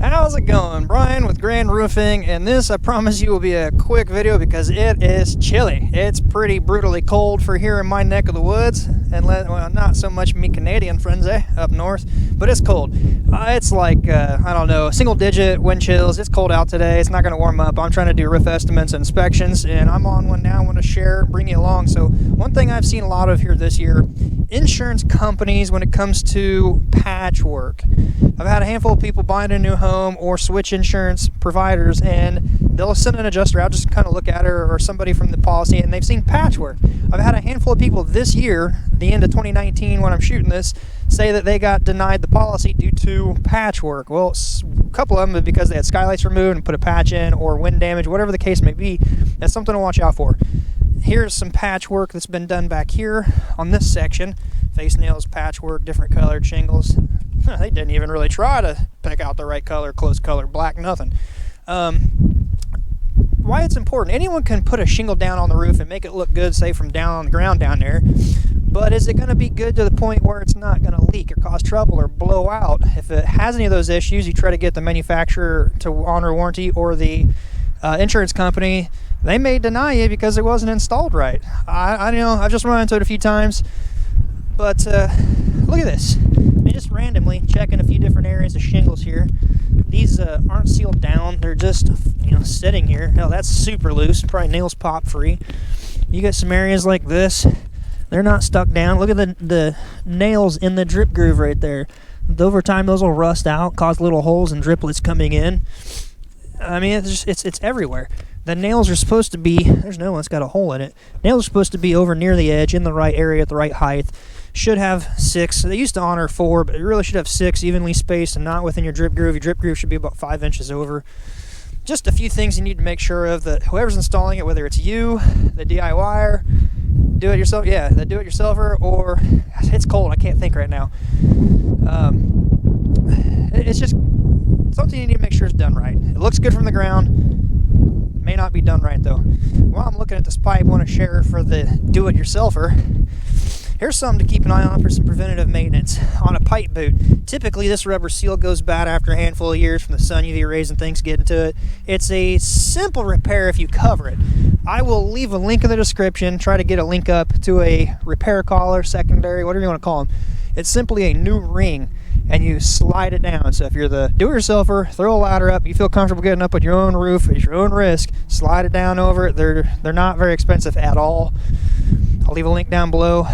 How's it going? Brian with Grand Roofing, and this, I promise you, will be a quick video because it is chilly. It's pretty brutally cold for here in my neck of the woods, and well, not so much me Canadian friends, up north, but it's cold. It's like, I don't know, single-digit wind chills. It's cold out today. It's not going to warm up. I'm trying to do roof estimates and inspections, and I'm on one now. I want to share, bring you along. So one thing I've seen a lot of here this year, insurance companies when it comes to patchwork. I've had a handful of people buying a new home or switch insurance providers, and they'll send an adjuster out just to kind of look at her or somebody from the policy, and they've seen patchwork. I've had a handful of people this year, the end of 2019 when I'm shooting this, say that they got denied the policy due to patchwork. Well, a couple of them because they had skylights removed and put a patch in, or wind damage, whatever the case may be. That's something to watch out for. Here's some patchwork that's been done back here on this section. Face nails, patchwork, different colored shingles. They didn't even really try to pick out the right color, close color, black, nothing. Why it's important, anyone can put a shingle down on the roof and make it look good, say from down on the ground down there, but is it going to be good to the point where it's not going to leak or cause trouble or blow out? If it has any of those issues, you try to get the manufacturer to honor warranty, or the insurance company, they may deny you because it wasn't installed right. I know, I've just run into it a few times, but look at this. I mean, just randomly checking a few different areas of shingles here. These aren't sealed down. They're just, sitting here. Hell, that's super loose. Probably nails pop free. You got some areas like this. They're not stuck down. Look at the nails in the drip groove right there. Over time, those will rust out, cause little holes and driplets coming in. I mean, it's everywhere. The nails are supposed to be, there's no one that's got a hole in it. Nails are supposed to be over near the edge, in the right area, at the right height. Should have 6. They used to honor 4, but you really should have 6 evenly spaced and not within your drip groove. Your drip groove should be about 5 inches over. Just a few things you need to make sure of, that whoever's installing it, whether it's you, the DIYer, do-it-yourself, the do-it-yourselfer, or it's cold, I can't think right now. It's just something you need to make sure is done right. It looks good from the ground, may not be done right though. While I'm looking at this pipe, I want to share for the do-it-yourselfer. Here's something to keep an eye on for some preventative maintenance on a pipe boot. Typically, this rubber seal goes bad after a handful of years from the sun, UV rays, and things get into it. It's a simple repair if you cover it. I will leave a link in the description. Try to get a link up to a repair collar, secondary, whatever you want to call them. It's simply a new ring, and you slide it down. So if you're the do-it-yourselfer, throw a ladder up. You feel comfortable getting up at your own roof at your own risk. Slide it down over it. They're not very expensive at all. I'll leave a link down below.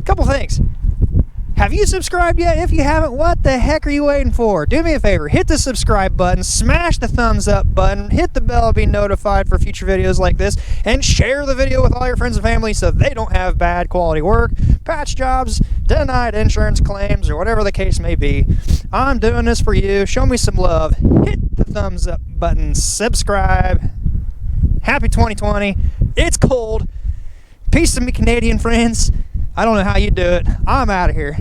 Couple things. Have you subscribed yet? If you haven't, what the heck are you waiting for? Do me a favor, hit the subscribe button, smash the thumbs up button, hit the bell to be notified for future videos like this, and share the video with all your friends and family so they don't have bad quality work, patch jobs, denied insurance claims, or whatever the case may be. I'm doing this for you. Show me some love. Hit the thumbs up button, subscribe. Happy 2020. It's cold. Peace to me Canadian friends. I don't know how you do it. I'm out of here.